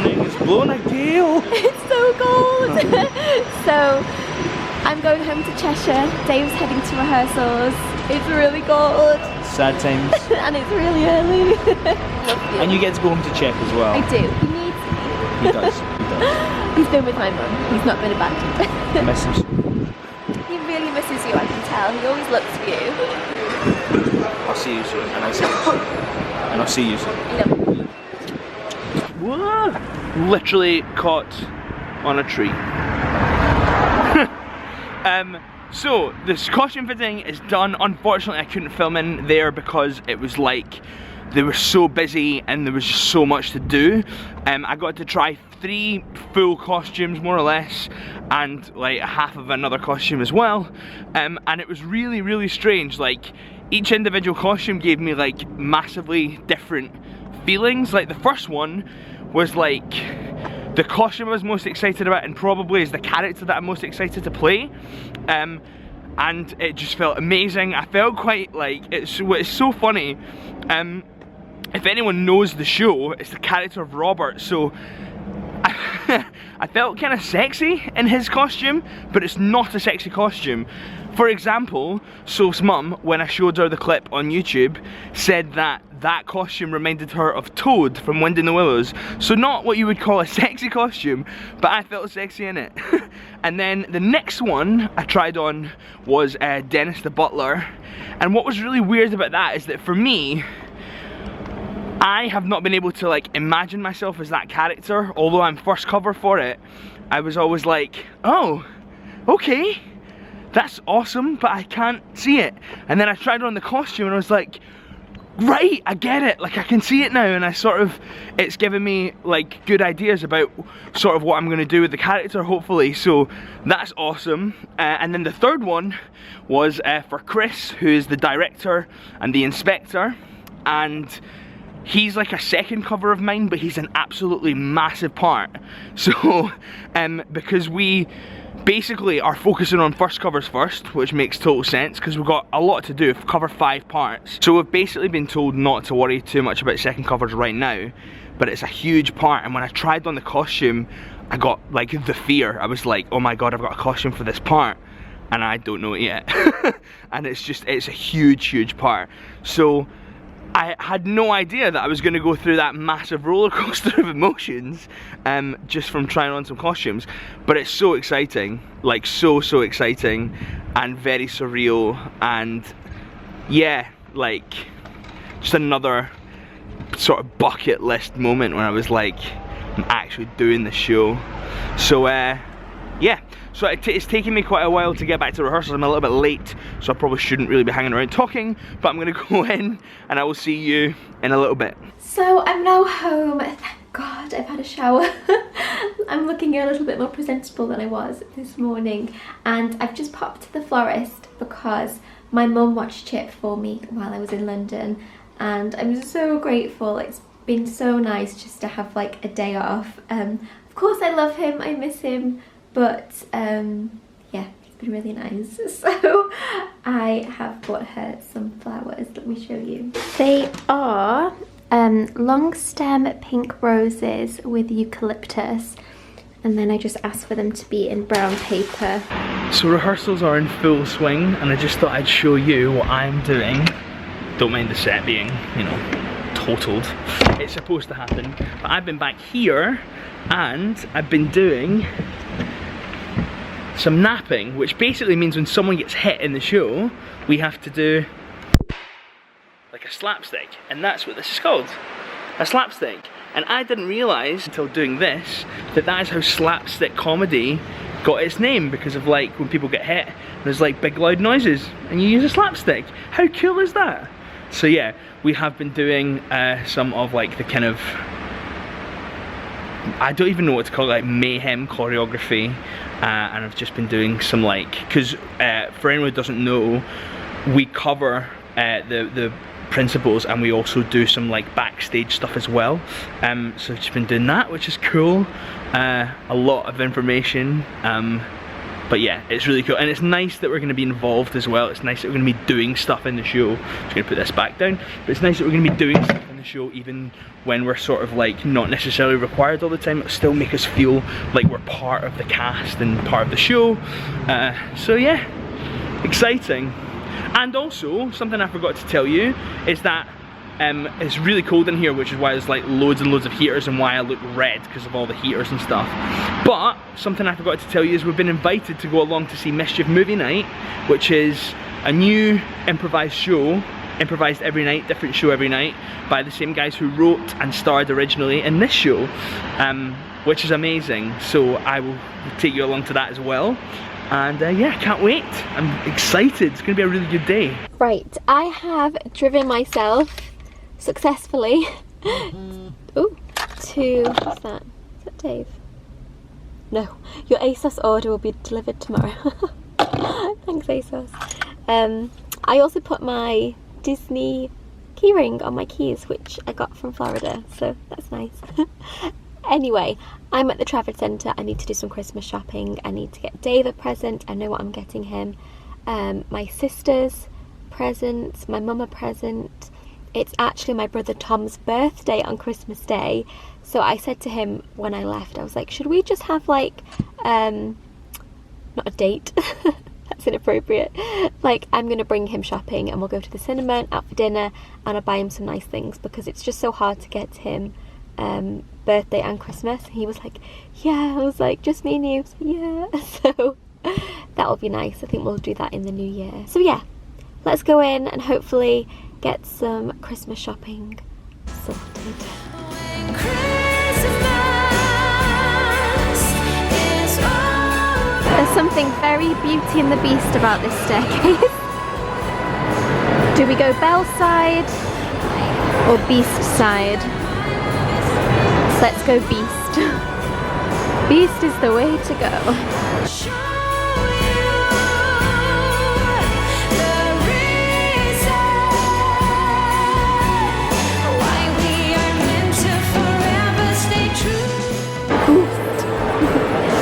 morning. It's blowing a gale. It's so cold. So I'm going home to Cheshire. Dave's heading to rehearsals. It's really cold. Sad times. And it's really early. And you get to go home to Czech as well. I do. He needs me. He does. He does. He's been with my mum. He's not been abandoned. I miss him. He really misses you, I can tell. He always looks for you. I'll see you soon. And I'll see you soon. And I'll see you soon. Whoa! Literally caught on a tree. So this costume fitting is done. Unfortunately, I couldn't film in there because it was like they were so busy and there was just so much to do. I got to try 3 full costumes more or less, and like half of another costume as well. And it was really strange. Like each individual costume gave me like massively different feelings. Like the first one was like the costume I was most excited about, and probably is the character that I'm most excited to play. And it just felt amazing. I felt quite like, it's so funny. If anyone knows the show, it's the character of Robert, so I felt kind of sexy in his costume, but it's not a sexy costume. For example, Soph's mum, when I showed her the clip on YouTube, said that that costume reminded her of Toad from Wind in the Willows. So not what you would call a sexy costume, but I felt sexy in it. And then the next one I tried on was Dennis the Butler. And what was really weird about that is that for me, I have not been able to like imagine myself as that character. Although I'm first cover for it, I was always like, oh, okay, that's awesome, but I can't see it. And then I tried on the costume and I was like, right, I get it, like I can see it now, and I sort of, it's given me like good ideas about sort of what I'm going to do with the character, hopefully, so that's awesome. And then the third one was for Chris, who is the director and the inspector, and he's like a second cover of mine, but he's an absolutely massive part. So because we basically are focusing on first covers first, which makes total sense because we've got a lot to do, cover 5 parts. So we've basically been told not to worry too much about second covers right now, but it's a huge part. And when I tried on the costume, I got like the fear. I was like, oh my god, I've got a costume for this part and I don't know it yet. And it's a huge part. So I had no idea that I was going to go through that massive roller coaster of emotions just from trying on some costumes. But it's so exciting, like so exciting and very surreal, and yeah, like just another sort of bucket list moment where I was like, I'm actually doing the show. So yeah, so it's taken me quite a while to get back to rehearsals. I'm a little bit late, so I probably shouldn't really be hanging around talking, but I'm gonna go in and I will see you in a little bit. So I'm now home. Thank God I've had a shower. I'm looking a little bit more presentable than I was this morning, and I've just popped to the florist because my mum watched Chip for me while I was in London, and I'm so grateful. It's been so nice just to have like a day off. Of course I love him, I miss him, but yeah, it's been really nice. So I have bought her some flowers. Let me show you. They are long stem pink roses with eucalyptus, and then I just asked for them to be in brown paper. So rehearsals are in full swing, and I just thought I'd show you what I'm doing. Don't mind the set being, you know, totaled. It's supposed to happen, but I've been back here and I've been doing some napping, which basically means when someone gets hit in the show, we have to do like a slapstick, and that's what this is called, a slapstick. And I didn't realise until doing this that that is how slapstick comedy got its name, because of like when people get hit, there's like big loud noises and you use a slapstick. How cool is that? So yeah, we have been doing some of like the kind of, I don't even know what to call it, like mayhem choreography, and I've just been doing some like, because for anyone who doesn't know, we cover the principals and we also do some like backstage stuff as well. So I've just been doing that, which is cool. A lot of information, but yeah, it's really cool, and it's nice that we're going to be involved as well. It's nice that we're going to be doing stuff in the show. I'm just going to put this back down, but it's nice that we're going to be doing stuff in the the show, even when we're sort of like not necessarily required all the time. It'll still make us feel like we're part of the cast and part of the show. So yeah, exciting. And also, something I forgot to tell you is that it's really cold in here, which is why there's like loads and loads of heaters and why I look red because of all the heaters and stuff. But something I forgot to tell you is we've been invited to go along to see Mischief Movie Night, which is a new improvised show, improvised every night, different show every night, by the same guys who wrote and starred originally in this show, which is amazing. So I will take you along to that as well. And yeah, can't wait. I'm excited. It's going to be a really good day. Right, I have driven myself successfully ooh, to, what's that? Is that Dave? No, your ASOS order will be delivered tomorrow. Thanks ASOS. I also put my Disney keyring on my keys, which I got from Florida, so that's nice. Anyway, I'm at the Trafford Centre. I need to do some Christmas shopping. I need to get Dave a present. I know what I'm getting him. My sister's present, my mum a present. It's actually my brother Tom's birthday on Christmas Day. So I said to him when I left, I was like, should we just have like, not a date, that's inappropriate. Like, I'm going to bring him shopping and we'll go to the cinema and out for dinner and I'll buy him some nice things because it's just so hard to get him birthday and Christmas. He was like, yeah. I was like, just me and you. So, yeah. So that'll be nice. I think we'll do that in the new year. So yeah, let's go in and hopefully get some Christmas shopping sorted. There's something very Beauty and the Beast about this staircase. Do we go Belle side or Beast side? Let's go Beast. Beast is the way to go.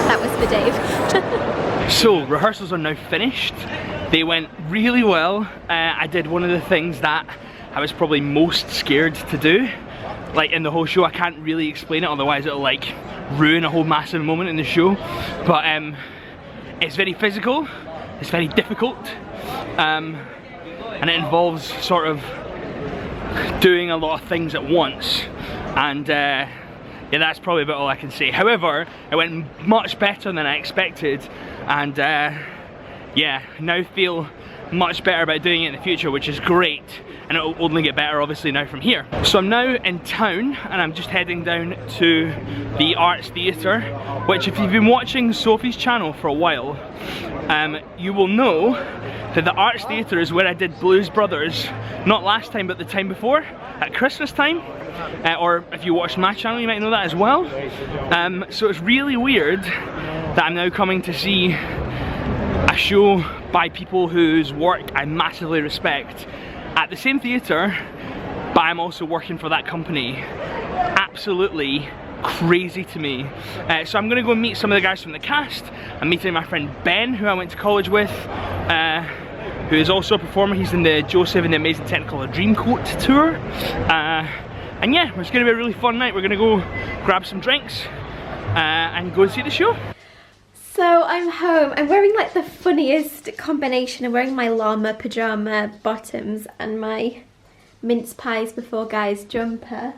That was for Dave. So, rehearsals are now finished. They went really well. I did one of the things that I was probably most scared to do. Like in the whole show. I can't really explain it, otherwise it'll like ruin a whole massive moment in the show. But it's very physical, it's very difficult, and it involves sort of doing a lot of things at once. And yeah, that's probably about all I can say. However, it went much better than I expected, and yeah, now feel much better about doing it in the future, which is great, and it will only get better obviously now from here. So I'm now in town and I'm just heading down to the Arts Theatre, which if you've been watching Sophie's channel for a while, you will know that the Arts Theatre is where I did Blues Brothers, not last time but the time before, at Christmas time. Or if you watched my channel you might know that as well. So it's really weird that I'm now coming to see a show by people whose work I massively respect at the same theatre, but I'm also working for that company. Absolutely crazy to me. So I'm gonna go and meet some of the guys from the cast. I'm meeting my friend Ben, who I went to college with, who is also a performer. He's in the Joseph and the Amazing Technicolor Dreamcoat tour. And yeah, it's gonna be a really fun night. We're gonna go grab some drinks and go and see the show. So I'm home. I'm wearing like the funniest combination. I'm wearing my llama pyjama bottoms and my mince pies before guys jumper.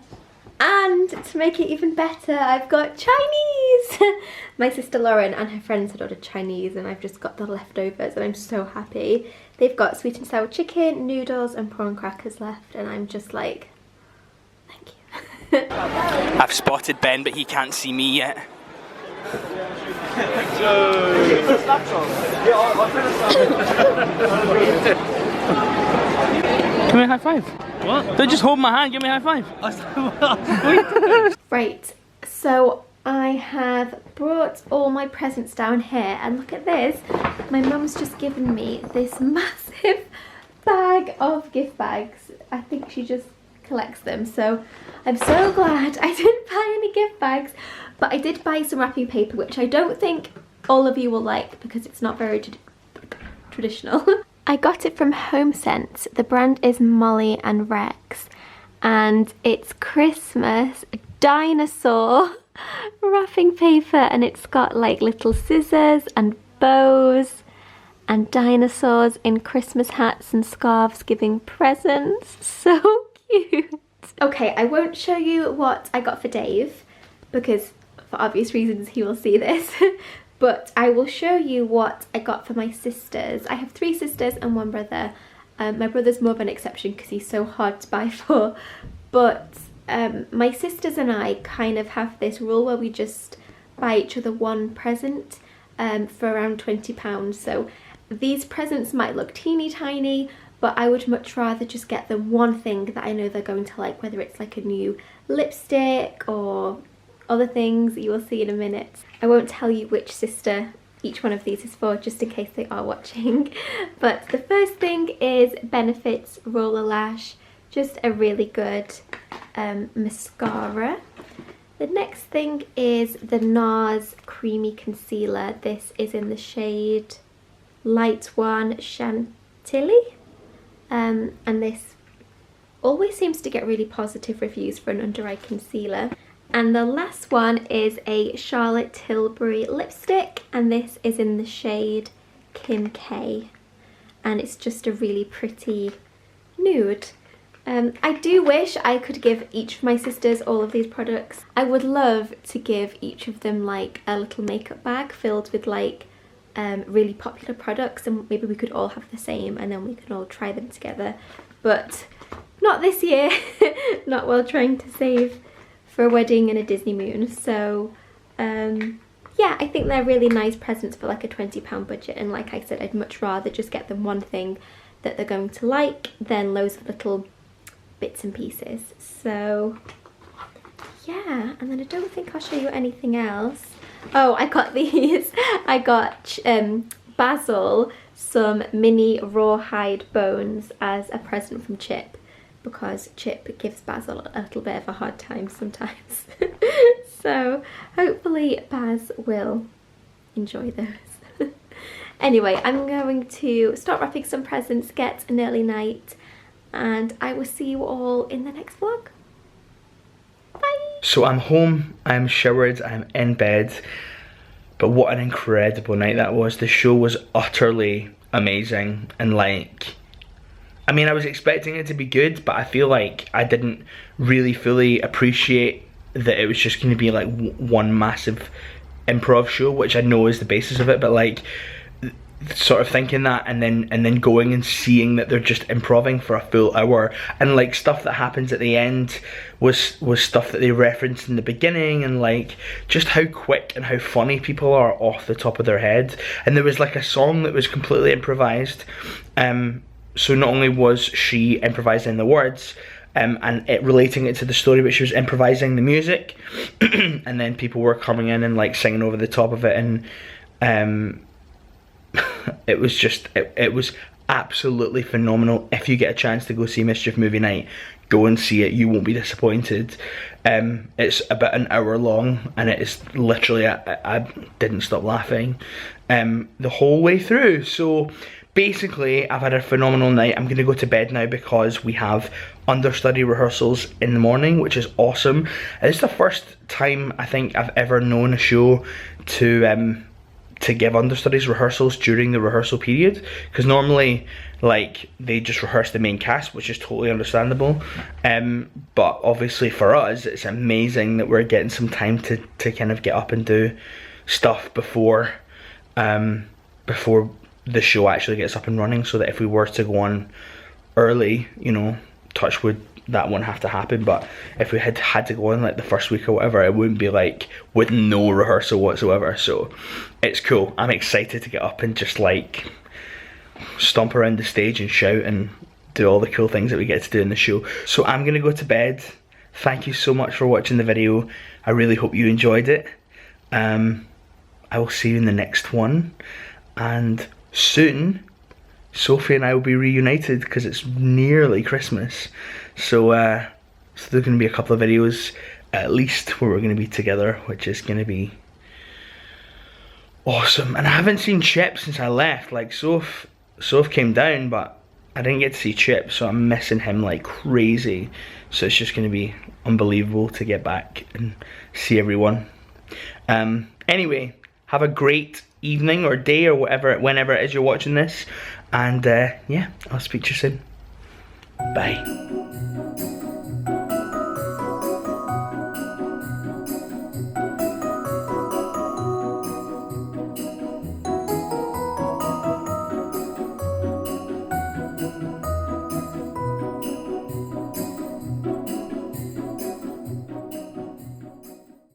And to make it even better, I've got Chinese! My sister Lauren and her friends had ordered Chinese and I've just got the leftovers and I'm so happy. They've got sweet and sour chicken, noodles and prawn crackers left and I'm just like, thank you. I've spotted Ben but he can't see me yet. Give me a high five. What? Don't just hold my hand, give me a high five. Right, so I have brought all my presents down here and look at this. My mum's just given me this massive bag of gift bags. I think she just collects them, so I'm so glad I didn't buy any gift bags, but I did buy some wrapping paper, which I don't think all of you will like because it's not very traditional. I got it from HomeSense. The brand is Molly and Rex, and it's Christmas dinosaur wrapping paper, and it's got like little scissors and bows and dinosaurs in Christmas hats and scarves giving presents. So cute. Okay, I won't show you what I got for Dave because for obvious reasons he will see this. But I will show you what I got for my sisters. I have 3 sisters and 1 brother. My brother's more of an exception because he's so hard to buy for. But my sisters and I kind of have this rule where we just buy each other one present for around £20. So these presents might look teeny tiny, but I would much rather just get them one thing that I know they're going to like, whether it's like a new lipstick or other things that you will see in a minute. I won't tell you which sister each one of these is for, just in case they are watching. But the first thing is Benefit's Roller Lash, just a really good mascara. The next thing is the NARS Creamy Concealer. This is in the shade Light 1 Chantilly. And this always seems to get really positive reviews for an under eye concealer. And the last one is a Charlotte Tilbury lipstick, and this is in the shade Kim K, and it's just a really pretty nude. I do wish I could give each of my sisters all of these products. I would love to give each of them like a little makeup bag filled with like really popular products, and maybe we could all have the same and then we can all try them together. But not this year, not while trying to save for a wedding and a Disney moon. So yeah, I think they're really nice presents for like a £20 budget, and like I said, I'd much rather just get them one thing that they're going to like than loads of little bits and pieces. So yeah, and then I don't think I'll show you anything else. Oh, I got these. I got Basil some mini rawhide bones as a present from Chip, because Chip gives Basil a little bit of a hard time sometimes. So hopefully Baz will enjoy those. Anyway, I'm going to start wrapping some presents, get an early night, and I will see you all in the next vlog. Bye! So I'm home, I'm showered, I'm in bed, but what an incredible night that was. The show was utterly amazing, and like, I mean, I was expecting it to be good, but I feel like I didn't really fully appreciate that it was just going to be like one massive improv show, which I know is the basis of it, but like sort of thinking that and then going and seeing that they're just improving for a full hour, and like stuff that happens at the end was stuff that they referenced in the beginning, and like just how quick and how funny people are off the top of their head. And there was like a song that was completely improvised, so not only was she improvising the words and it relating it to the story, but she was improvising the music. And then people were coming in and like singing over the top of it, and it was just, it was absolutely phenomenal. If you get a chance to go see Mischief movie night, go and see it, you won't be disappointed. It's about an hour long, and it is literally, I didn't stop laughing the whole way through. So basically, I've had a phenomenal night. I'm going to go to bed now because we have understudy rehearsals in the morning, which is awesome. It's the first time I think I've ever known a show to give understudies rehearsals during the rehearsal period, because normally like they just rehearse the main cast, which is totally understandable, but obviously for us it's amazing that we're getting some time to kind of get up and do stuff before the show actually gets up and running, so that if we were to go on early, you know, touch wood, that won't have to happen. But if we had to go on like the first week or whatever, it wouldn't be like with no rehearsal whatsoever. So it's cool. I'm excited to get up and just like stomp around the stage and shout and do all the cool things that we get to do in the show. So I'm gonna go to bed. Thank you so much for watching the video. I really hope you enjoyed it. I will see you in the next one, and soon Sophie and I will be reunited because it's nearly Christmas. So so there's going to be a couple of videos at least where we're going to be together, which is going to be awesome. And I haven't seen Chip since I left. Like Soph came down, but I didn't get to see Chip, so I'm missing him like crazy. So it's just gonna be unbelievable to get back and see everyone. Anyway, have a great evening or day or whatever, whenever it is you're watching this. And yeah, I'll speak to you soon. Bye.